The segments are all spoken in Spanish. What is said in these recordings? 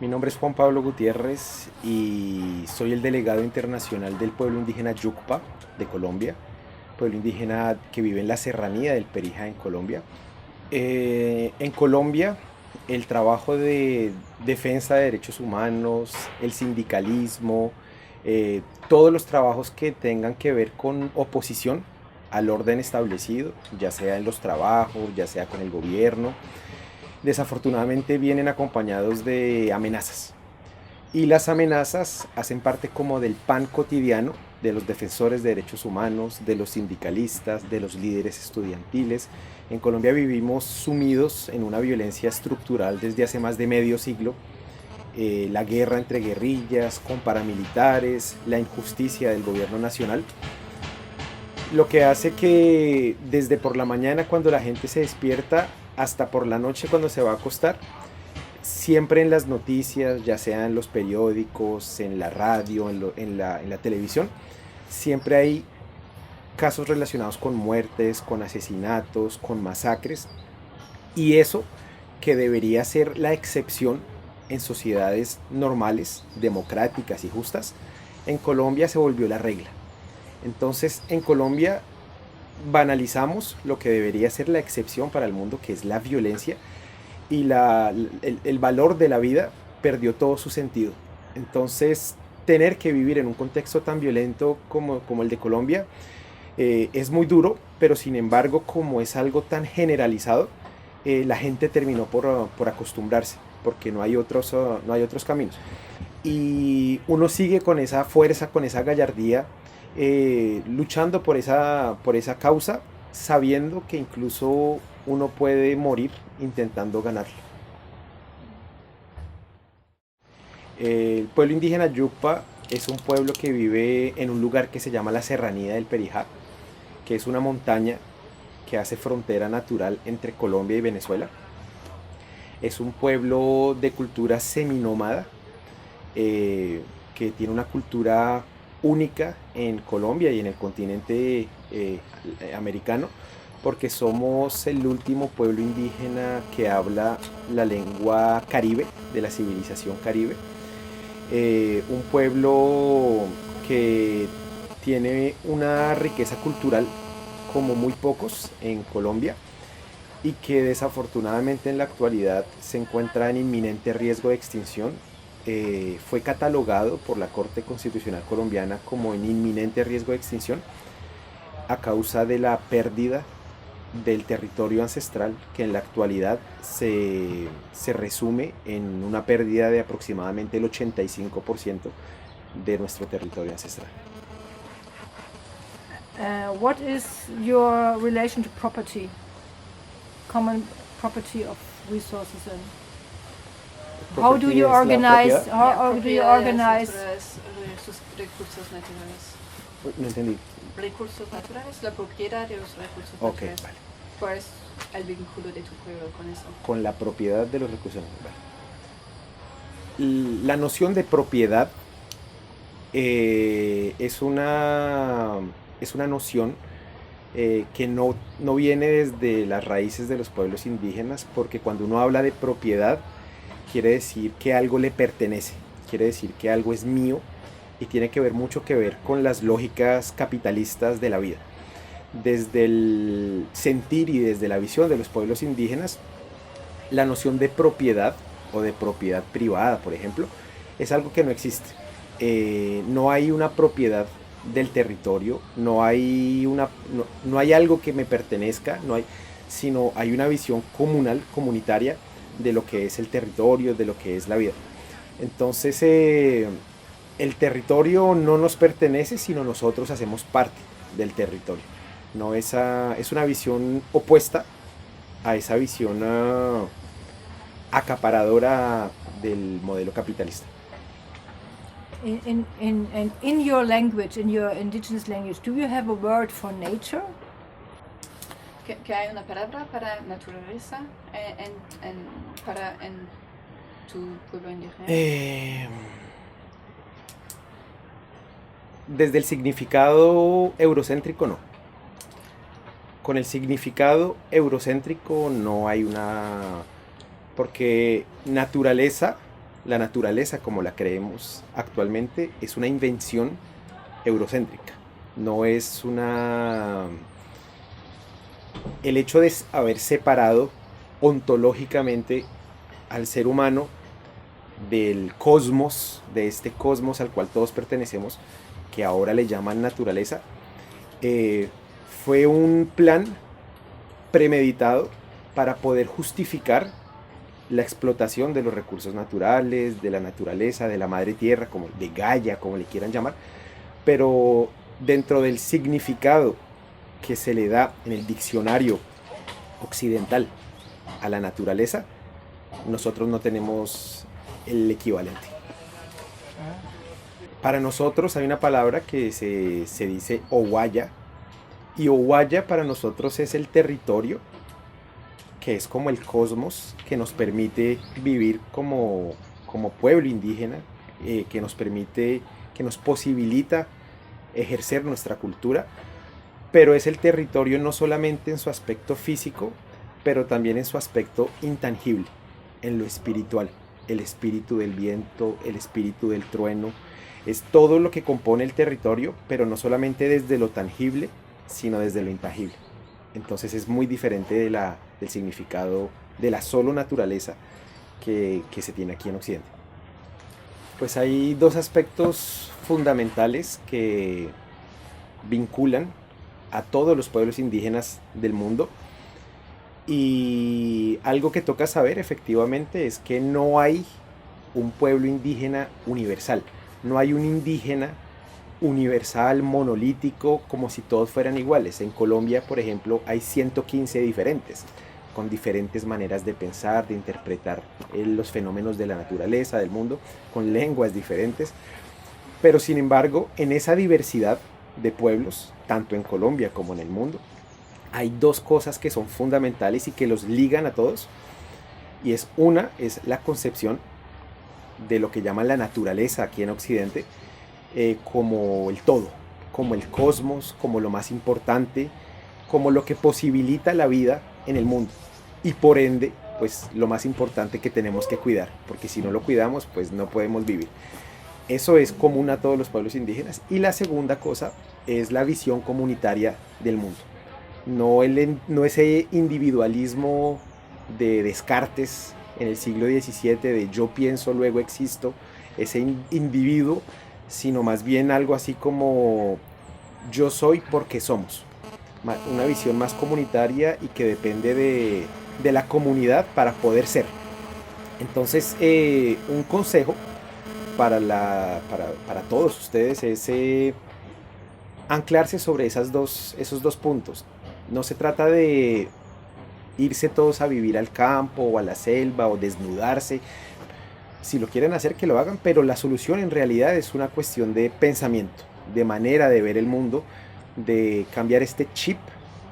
Mi nombre es Juan Pablo Gutiérrez y soy el delegado internacional del pueblo indígena Yucpa de Colombia, pueblo indígena que vive en la serranía del Perijá en Colombia. En Colombia, el trabajo de defensa de derechos humanos, el sindicalismo, todos los trabajos que tengan que ver con oposición al orden establecido, ya sea en los trabajos, ya sea con el gobierno, desafortunadamente vienen acompañados de amenazas. Y las amenazas hacen parte como del pan cotidiano de los defensores de derechos humanos, de los sindicalistas, de los líderes estudiantiles. En Colombia vivimos sumidos en una violencia estructural desde hace más de medio siglo. La guerra entre guerrillas, con paramilitares, la injusticia del gobierno nacional, lo que hace que desde por la mañana cuando la gente se despierta hasta por la noche cuando se va a acostar, siempre en las noticias, ya sea en los periódicos, en la radio, en la televisión, siempre hay casos relacionados con muertes, con asesinatos, con masacres. Y eso, que debería ser la excepción en sociedades normales, democráticas y justas, en Colombia se volvió la regla. Entonces, en Colombia banalizamos lo que debería ser la excepción para el mundo, que es la violencia, y el valor de la vida perdió todo su sentido. Entonces, tener que vivir en un contexto tan violento como el de Colombia es muy duro, pero sin embargo, como es algo tan generalizado, la gente terminó por acostumbrarse, porque no hay otros caminos. Y uno sigue con esa fuerza, con esa gallardía, luchando por esa causa, sabiendo que incluso uno puede morir intentando ganarla. El pueblo indígena Yucpa es un pueblo que vive en un lugar que se llama la Serranía del Perijá, que es una montaña que hace frontera natural entre Colombia y Venezuela. Es un pueblo de cultura seminómada, que tiene una cultura única en Colombia y en el continente americano, porque somos el último pueblo indígena que habla la lengua caribe, de la civilización caribe. Un pueblo que tiene una riqueza cultural como muy pocos en Colombia y que desafortunadamente en la actualidad se encuentra en inminente riesgo de extinción. Fue catalogado por la Corte Constitucional Colombiana como en inminente riesgo de extinción a causa de la pérdida del territorio ancestral, que en la actualidad se resume en una pérdida de aproximadamente el 85% de nuestro territorio ancestral. What is your relation to property? Common property of resources and how do you organize? How do you organize? Sus recursos naturales. No entendí. Recursos naturales, la propiedad de los recursos Ok, naturales. vale. ¿Cuál es el vínculo de tu pueblo con eso? Con la propiedad de los recursos naturales. La noción de propiedad es una noción que no viene desde las raíces de los pueblos indígenas, porque cuando uno habla de propiedad quiere decir que algo le pertenece, quiere decir que algo es mío y tiene que ver mucho que ver con las lógicas capitalistas de la vida. Desde el sentir y desde la visión de los pueblos indígenas, la noción de propiedad o de propiedad privada, por ejemplo, es algo que no existe. No hay una propiedad del territorio, no hay algo que me pertenezca, sino hay una visión comunal, comunitaria, de lo que es el territorio, de lo que es la vida. Entonces, el territorio no nos pertenece, sino nosotros hacemos parte del territorio. No, es una visión opuesta a esa visión acaparadora del modelo capitalista. In your language, in your indigenous language, do you have a word for nature? Que hay una palabra para naturaleza en tu pueblo indígena. Desde el significado eurocéntrico no. Con el significado eurocéntrico no hay una... Porque naturaleza la naturaleza como la creemos actualmente es una invención eurocéntrica. No es una... El hecho de haber separado ontológicamente al ser humano del cosmos, de este cosmos al cual todos pertenecemos, que ahora le llaman naturaleza, fue un plan premeditado para poder justificar la explotación de los recursos naturales, de la naturaleza, de la madre tierra, como de Gaia, como le quieran llamar, pero dentro del significado que se le da en el diccionario occidental a la naturaleza, nosotros no tenemos el equivalente. Para nosotros hay una palabra que se dice Owaya, y Owaya para nosotros es el territorio, que es como el cosmos que nos permite vivir como pueblo indígena, que nos posibilita ejercer nuestra cultura, pero es el territorio no solamente en su aspecto físico, pero también en su aspecto intangible, en lo espiritual, el espíritu del viento, el espíritu del trueno, es todo lo que compone el territorio, pero no solamente desde lo tangible, sino desde lo intangible. Entonces es muy diferente del significado de la solo naturaleza que se tiene aquí en Occidente. Pues hay dos aspectos fundamentales que vinculan a todos los pueblos indígenas del mundo, y algo que toca saber efectivamente es que no hay un pueblo indígena universal, no hay un indígena universal, monolítico, como si todos fueran iguales. En Colombia, por ejemplo, hay 115 diferentes, con diferentes maneras de pensar, de interpretar los fenómenos de la naturaleza, del mundo, con lenguas diferentes. Pero sin embargo, en esa diversidad de pueblos, tanto en Colombia como en el mundo, hay dos cosas que son fundamentales y que los ligan a todos. Y una es la concepción de lo que llaman la naturaleza aquí en Occidente, como el todo, como el cosmos, como lo más importante, como lo que posibilita la vida en el mundo, y por ende, pues lo más importante que tenemos que cuidar, porque si no lo cuidamos, pues no podemos vivir. Eso es común a todos los pueblos indígenas. Y la segunda cosa es la visión comunitaria del mundo. No ese individualismo de Descartes en el siglo XVII, de yo pienso, luego existo, ese individuo, sino más bien algo así como yo soy porque somos. Una visión más comunitaria y que depende de la comunidad para poder ser. Entonces, un consejo para todos ustedes es anclarse sobre esos dos puntos. No se trata de irse todos a vivir al campo o a la selva o desnudarse. Si lo quieren hacer, que lo hagan, pero la solución en realidad es una cuestión de pensamiento, de manera de ver el mundo, de cambiar este chip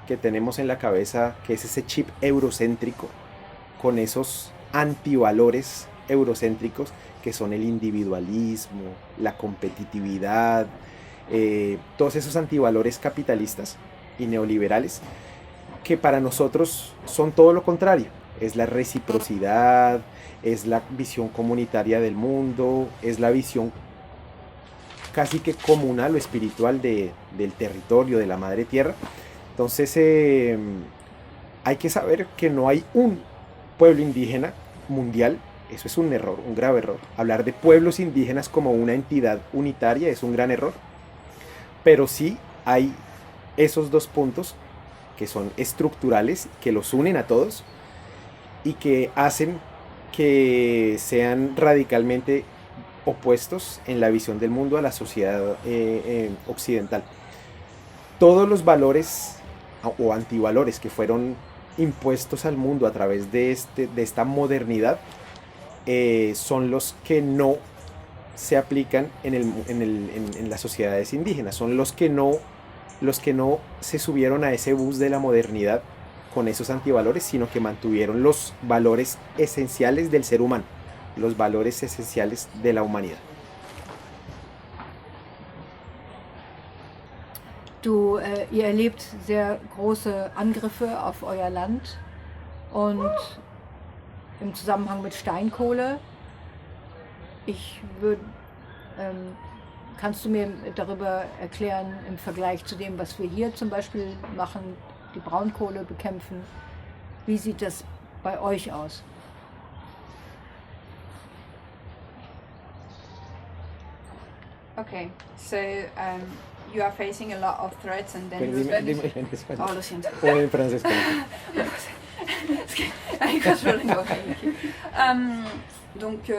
que tenemos en la cabeza, que es ese chip eurocéntrico, con esos antivalores eurocéntricos que son el individualismo, la competitividad, todos esos antivalores capitalistas y neoliberales, que para nosotros son todo lo contrario. Es la reciprocidad, es la visión comunitaria del mundo, es la visión casi que comunal o espiritual del territorio, de la madre tierra. Entonces hay que saber que no hay un pueblo indígena mundial. Eso es un error, un grave error. Hablar de pueblos indígenas como una entidad unitaria es un gran error. Pero sí hay esos dos puntos que son estructurales, que los unen a todos y que hacen que sean radicalmente opuestos en la visión del mundo a la sociedad occidental. Todos los valores o antivalores que fueron impuestos al mundo a través de esta modernidad son los que no se aplican en las sociedades indígenas, son los que no se subieron a ese bus de la modernidad con esos antivalores, sino que mantuvieron los valores esenciales del ser humano, los valores esenciales de la humanidad. Ihr erlebt sehr große Angriffe auf euer Land und im Zusammenhang mit Steinkohle. Kannst du mir darüber erklären, im Vergleich zu dem, was wir hier zum Beispiel machen, die Braunkohle bekämpfen, wie sieht das bei euch aus? Okay, so you are facing a lot of threats and then Pero dime en español. Oh, lo siento. O en francés. Es que hay cosas por lenguaje aquí. Donc,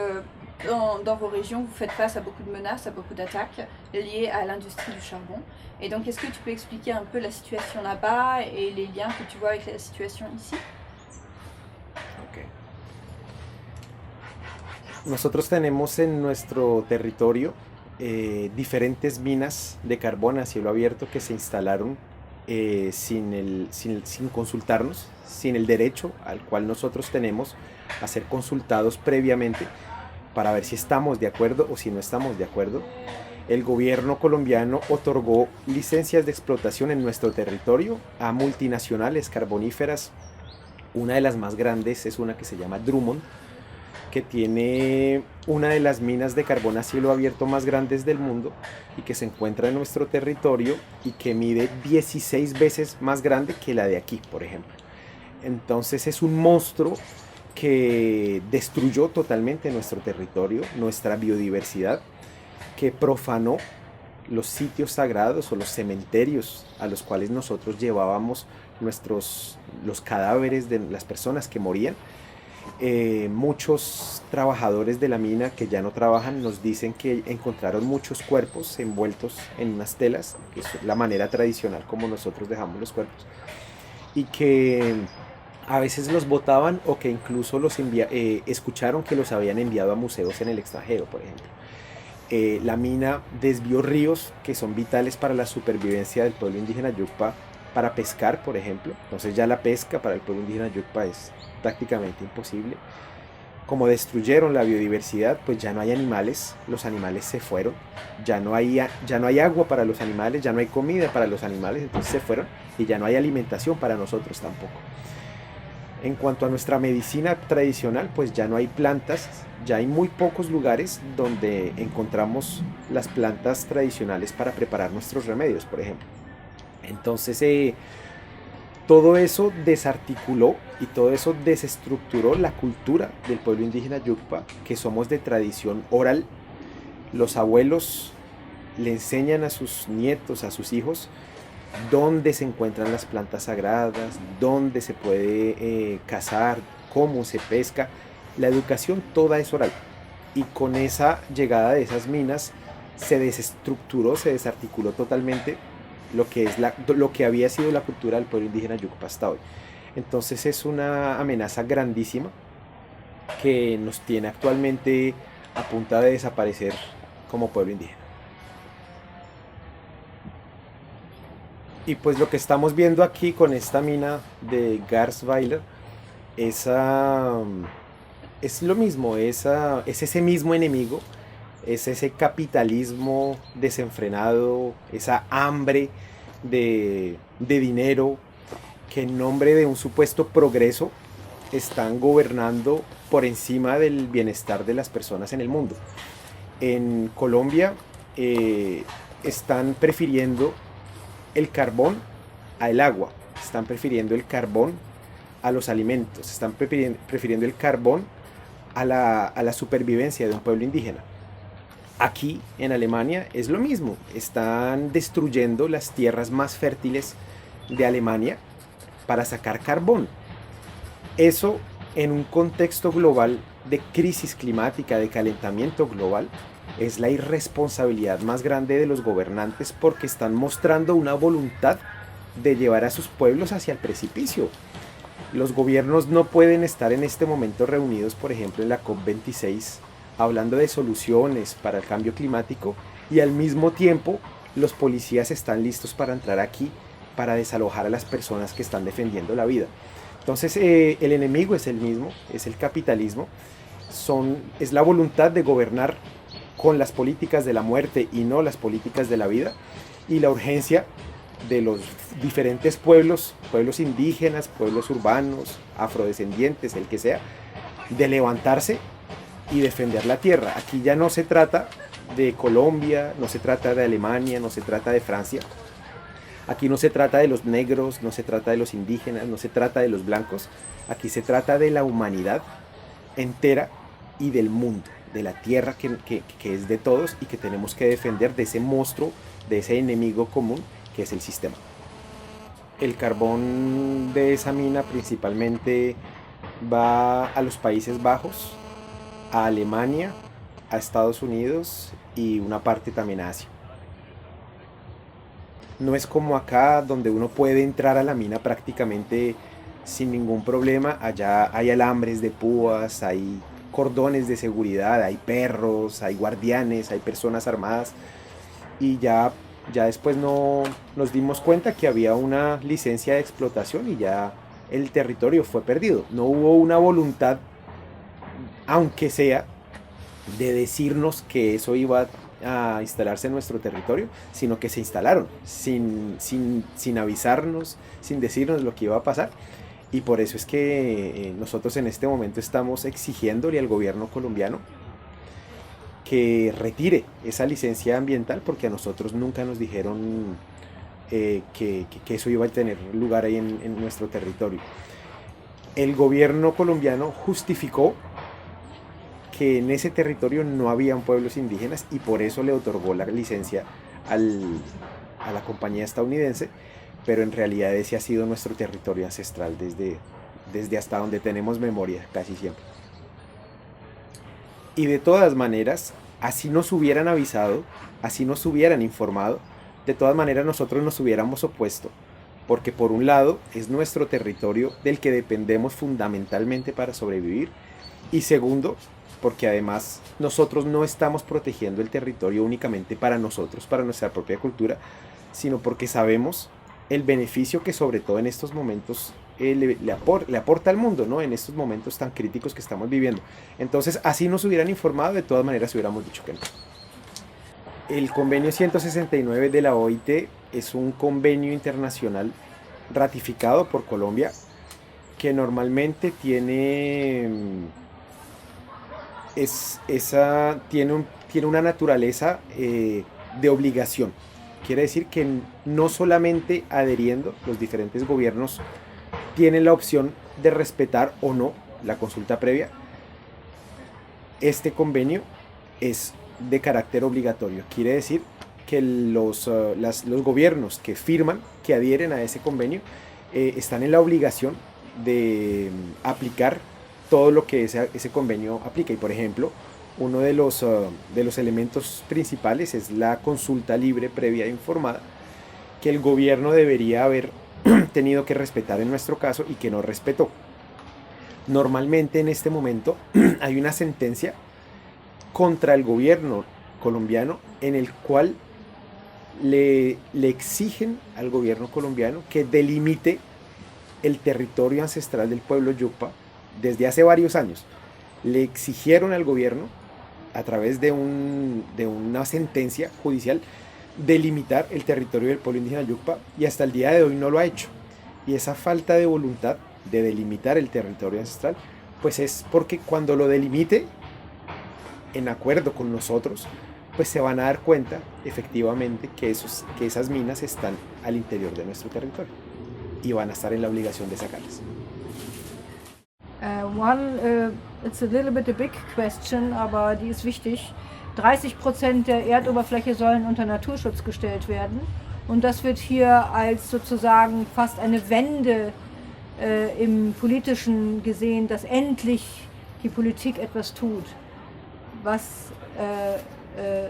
dans vos régions, vous faites face à beaucoup de menaces, à beaucoup d'attaques liées à l'industrie du charbon. Et donc, est-ce que tu peux expliquer un peu la situation là-bas et les liens que tu vois avec la situation ici? Okay. Nosotros tenemos en nuestro territorio diferentes minas de carbón a cielo abierto que se instalaron sin consultarnos, sin el derecho al cual nosotros tenemos a ser consultados previamente para ver si estamos de acuerdo o si no estamos de acuerdo. El gobierno colombiano otorgó licencias de explotación en nuestro territorio a multinacionales carboníferas. Una de las más grandes es una que se llama Drummond, que tiene una de las minas de carbón a cielo abierto más grandes del mundo y que se encuentra en nuestro territorio y que mide 16 veces más grande que la de aquí, por ejemplo. Entonces es un monstruo que destruyó totalmente nuestro territorio, nuestra biodiversidad, que profanó los sitios sagrados o los cementerios a los cuales nosotros llevábamos los cadáveres de las personas que morían. Muchos trabajadores de la mina que ya no trabajan nos dicen que encontraron muchos cuerpos envueltos en unas telas, que es la manera tradicional como nosotros dejamos los cuerpos, y que a veces los botaban o que incluso escucharon que los habían enviado a museos en el extranjero, por ejemplo. La mina desvió ríos que son vitales para la supervivencia del pueblo indígena Yucpa, para pescar, por ejemplo. Entonces ya la pesca para el pueblo indígena Yucpa es prácticamente imposible. Como destruyeron la biodiversidad, pues ya no hay animales, los animales se fueron, ya no hay agua para los animales, ya no hay comida para los animales, entonces se fueron y ya no hay alimentación para nosotros tampoco. En cuanto a nuestra medicina tradicional, pues ya no hay plantas, ya hay muy pocos lugares donde encontramos las plantas tradicionales para preparar nuestros remedios, por ejemplo. Entonces todo eso desarticuló y todo eso desestructuró la cultura del pueblo indígena Yucpa, que somos de tradición oral. Los abuelos le enseñan a sus nietos, a sus hijos, dónde se encuentran las plantas sagradas, dónde se puede cazar, cómo se pesca. La educación toda es oral. Y con esa llegada de esas minas se desestructuró, se desarticuló totalmente lo que había sido la cultura del pueblo indígena Yucpa hasta hoy. Entonces es una amenaza grandísima que nos tiene actualmente a punto de desaparecer como pueblo indígena. Y pues lo que estamos viendo aquí con esta mina de Garzweiler es lo mismo, es ese mismo enemigo, es ese capitalismo desenfrenado, esa hambre de dinero que en nombre de un supuesto progreso están gobernando por encima del bienestar de las personas en el mundo. En Colombia están prefiriendo el carbón al agua, están prefiriendo el carbón a los alimentos, están prefiriendo el carbón a la supervivencia de un pueblo indígena. Aquí en Alemania es lo mismo, están destruyendo las tierras más fértiles de Alemania para sacar carbón. Eso en un contexto global de crisis climática, de calentamiento global, es la irresponsabilidad más grande de los gobernantes, porque están mostrando una voluntad de llevar a sus pueblos hacia el precipicio. Los gobiernos no pueden estar en este momento reunidos, por ejemplo, en la COP26, hablando de soluciones para el cambio climático, y al mismo tiempo los policías están listos para entrar aquí para desalojar a las personas que están defendiendo la vida. Entonces el enemigo es el mismo, es el capitalismo, es la voluntad de gobernar con las políticas de la muerte y no las políticas de la vida, y la urgencia de los diferentes pueblos indígenas, pueblos urbanos, afrodescendientes, el que sea, de levantarse y defender la tierra. Aquí ya no se trata de Colombia, no se trata de Alemania, no se trata de Francia. Aquí no se trata de los negros, no se trata de los indígenas, no se trata de los blancos. Aquí se trata de la humanidad entera y del mundo, de la tierra que es de todos y que tenemos que defender de ese monstruo, de ese enemigo común que es el sistema. El carbón de esa mina principalmente va a los Países Bajos, a Alemania, a Estados Unidos y una parte también a Asia. No es como acá donde uno puede entrar a la mina prácticamente sin ningún problema. Allá hay alambres de púas, hay cordones de seguridad, hay perros, hay guardianes, hay personas armadas y ya después nos dimos cuenta que había una licencia de explotación y ya el territorio fue perdido. No hubo una voluntad, aunque sea, de decirnos que eso iba a instalarse en nuestro territorio, sino que se instalaron sin avisarnos, sin decirnos lo que iba a pasar. Y por eso es que nosotros en este momento estamos exigiéndole al gobierno colombiano que retire esa licencia ambiental, porque a nosotros nunca nos dijeron que eso iba a tener lugar ahí en nuestro territorio. El gobierno colombiano justificó que en ese territorio no habían pueblos indígenas y por eso le otorgó la licencia a la compañía estadounidense, pero en realidad ese ha sido nuestro territorio ancestral desde hasta donde tenemos memoria, casi siempre. Y de todas maneras, así nos hubieran avisado, así nos hubieran informado, de todas maneras nosotros nos hubiéramos opuesto, porque por un lado es nuestro territorio del que dependemos fundamentalmente para sobrevivir, y segundo, porque además nosotros no estamos protegiendo el territorio únicamente para nosotros, para nuestra propia cultura, sino porque sabemos el beneficio que sobre todo en estos momentos le aporta al mundo, ¿no? En estos momentos tan críticos que estamos viviendo. Entonces, así nos hubieran informado, de todas maneras hubiéramos dicho que no. El convenio 169 de la OIT es un convenio internacional ratificado por Colombia que normalmente tiene una naturaleza de obligación. Quiere decir que no solamente adheriendo, los diferentes gobiernos tienen la opción de respetar o no la consulta previa. Este convenio es de carácter obligatorio. Quiere decir que los gobiernos que firman, que adhieren a ese convenio, están en la obligación de aplicar todo lo que ese convenio aplica. Y por ejemplo, uno de los elementos principales es la consulta libre, previa e informada, que el gobierno debería haber tenido que respetar en nuestro caso y que no respetó. Normalmente en este momento hay una sentencia contra el gobierno colombiano en el cual le exigen al gobierno colombiano que delimite el territorio ancestral del pueblo Yucpa. Desde hace varios años le exigieron al gobierno, a través de una sentencia judicial, delimitar el territorio del pueblo indígena Yucpa, y hasta el día de hoy no lo ha hecho. Y esa falta de voluntad de delimitar el territorio ancestral, pues es porque cuando lo delimite, en acuerdo con nosotros, pues se van a dar cuenta efectivamente que esas minas están al interior de nuestro territorio y van a estar en la obligación de sacarlas. It's a little bit a big question, aber die ist wichtig. 30% der Erdoberfläche sollen unter Naturschutz gestellt werden. Und das wird hier als sozusagen fast eine Wende im Politischen gesehen, dass endlich die Politik etwas tut.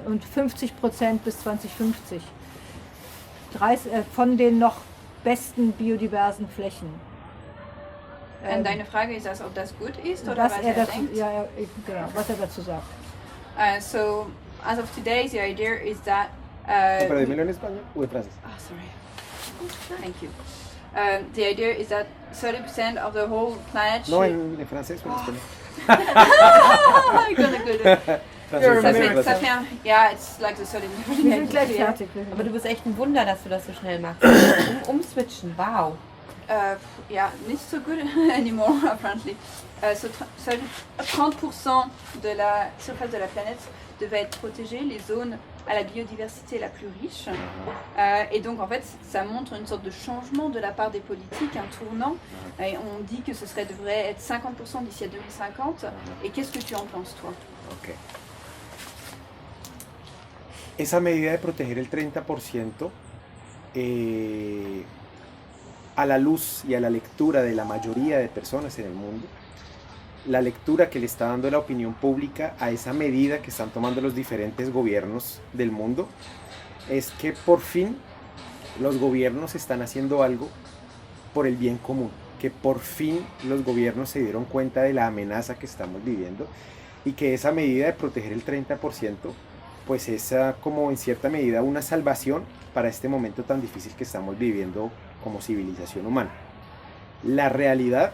Und 50% bis 2050 von den noch besten biodiversen Flächen. Deine Frage ist, ob das gut ist oder was er denkt? Ja, genau, was er dazu sagt. So, as of today, the idea is that... ¿Pero dímelo en español o en francés? Oh, sorry. Thank you. The idea is that 30% of the whole planet... No, en francés o en español. I'm gonna go to... Ja, it's like the 30 Wir sind gleich fertig. Aber du bist echt ein Wunder, dass du das so schnell machst. Umswitchen, wow. Yeah, not so good anymore apparently. So 30% de la surface de la planète devait être protégée, les zones à la biodiversité la plus riche. Et donc en fait, ça montre une sorte de changement de la part des politiques, un tournant. Et on dit que ce devrait être 50% d'ici à 2050. Et qu'est-ce que tu en penses, toi? Ok. Esa medida de proteger el 30%, a la luz y a la lectura de la mayoría de personas en el mundo, la lectura que le está dando la opinión pública a esa medida que están tomando los diferentes gobiernos del mundo, es que por fin los gobiernos están haciendo algo por el bien común, que por fin los gobiernos se dieron cuenta de la amenaza que estamos viviendo y que esa medida de proteger el 30% pues es como en cierta medida una salvación para este momento tan difícil que estamos viviendo como civilización humana. La realidad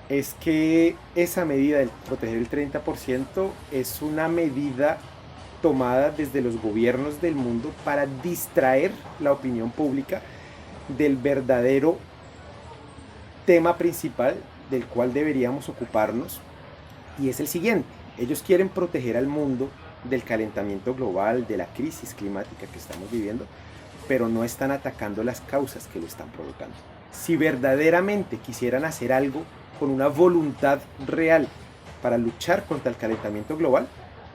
es que esa medida de proteger el 30% es una medida tomada desde los gobiernos del mundo para distraer la opinión pública del verdadero tema principal del cual deberíamos ocuparnos, y es el siguiente: ellos quieren proteger al mundo del calentamiento global, de la crisis climática que estamos viviendo, pero no están atacando las causas que lo están provocando. Si verdaderamente quisieran hacer algo con una voluntad real para luchar contra el calentamiento global,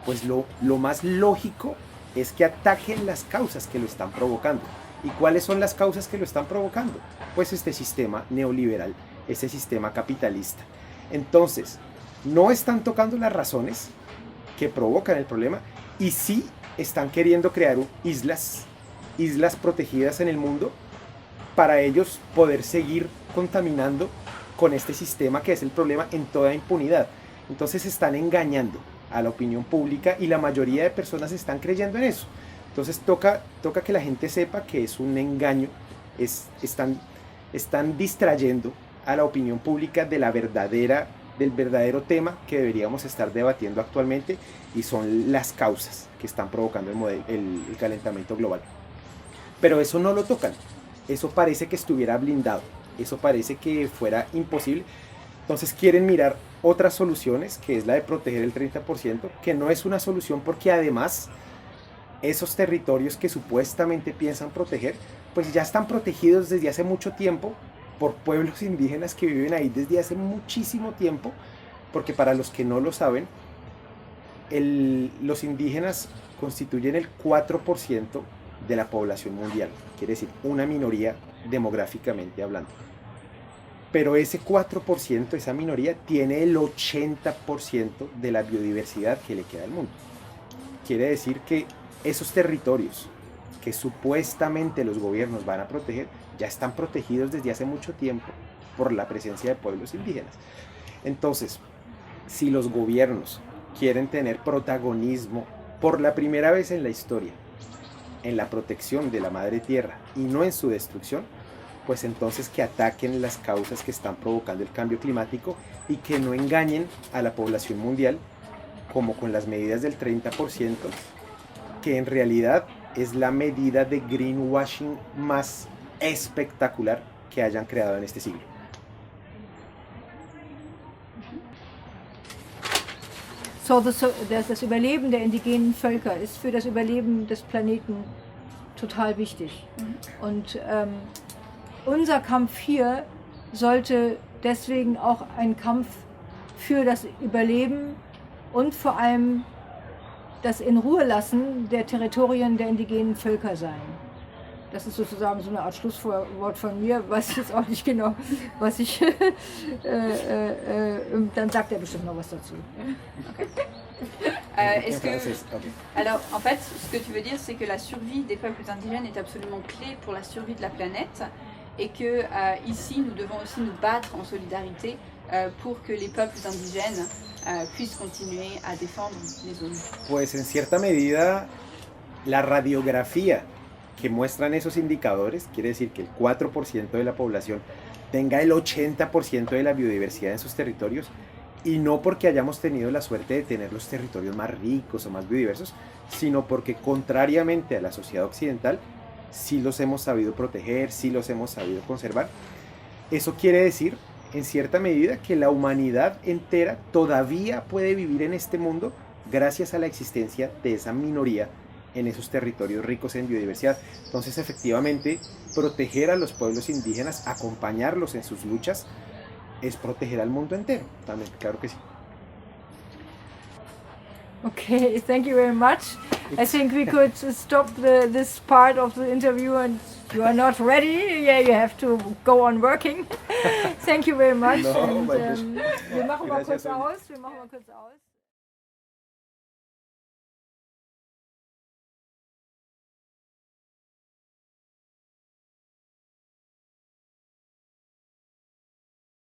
pues lo más lógico es que ataquen las causas que lo están provocando. ¿Y cuáles son las causas que lo están provocando? Pues este sistema neoliberal, este sistema capitalista. Entonces, no están tocando las razones que provocan el problema, y sí están queriendo crear islas protegidas en el mundo para ellos poder seguir contaminando con este sistema que es el problema en toda impunidad. Entonces están engañando a la opinión pública y la mayoría de personas están creyendo en eso. Entonces toca que la gente sepa que es un engaño, están distrayendo a la opinión pública del verdadero tema que deberíamos estar debatiendo actualmente, y son las causas que están provocando el calentamiento global. Pero eso no lo tocan, eso parece que estuviera blindado, eso parece que fuera imposible. Entonces quieren mirar otras soluciones, que es la de proteger el 30%, que no es una solución porque además esos territorios que supuestamente piensan proteger, pues ya están protegidos desde hace mucho tiempo por pueblos indígenas que viven ahí desde hace muchísimo tiempo, porque para los que no lo saben, los indígenas constituyen el 4% de la población mundial, quiere decir una minoría demográficamente hablando. Pero ese 4%, esa minoría, tiene el 80% de la biodiversidad que le queda al mundo. Quiere decir que esos territorios que supuestamente los gobiernos van a proteger, ya están protegidos desde hace mucho tiempo por la presencia de pueblos indígenas. Entonces, si los gobiernos quieren tener protagonismo por la primera vez en la historia en la protección de la madre tierra y no en su destrucción, pues entonces que ataquen las causas que están provocando el cambio climático y que no engañen a la población mundial como con las medidas del 30%, que en realidad es la medida de greenwashing más espectacular que hayan creado en este siglo. So, das Überleben der indigenen Völker ist für das Überleben des Planeten total wichtig. Und unser Kampf hier sollte deswegen auch ein Kampf für das Überleben und vor allem das In-Ruhe-Lassen der Territorien der indigenen Völker sein. Das ist sozusagen so eine Art Schlusswort von mir, weiß ich jetzt auch nicht genau, was ich... dann sagt er bestimmt noch was dazu. Okay. Alors, en fait, ce que tu veux dire, c'est que la survie des peuples indigènes est absolument clé pour la survie de la planète, et que ici, nous devons aussi nous battre en solidarité pour que les peuples indigènes puissent continuer a défendre les zones. Pues en cierta medida, la radiografía que muestran esos indicadores quiere decir que el 4% de la población tenga el 80% de la biodiversidad en sus territorios, y no porque hayamos tenido la suerte de tener los territorios más ricos o más biodiversos, sino porque contrariamente a la sociedad occidental sí los hemos sabido proteger, sí los hemos sabido conservar. Eso quiere decir, en cierta medida, que la humanidad entera todavía puede vivir en este mundo gracias a la existencia de esa minoría en esos territorios ricos en biodiversidad. Entonces, efectivamente, proteger a los pueblos indígenas, acompañarlos en sus luchas, es proteger al mundo entero. También, claro que sí. Okay, thank you very much. I think we could stop this part of the interview, and you are not ready. Yeah, you have to go on working. Thank you very much. No, and, my pleasure. wir machen mal kurz Gracias, Olga. aus. Wir machen mal kurz aus.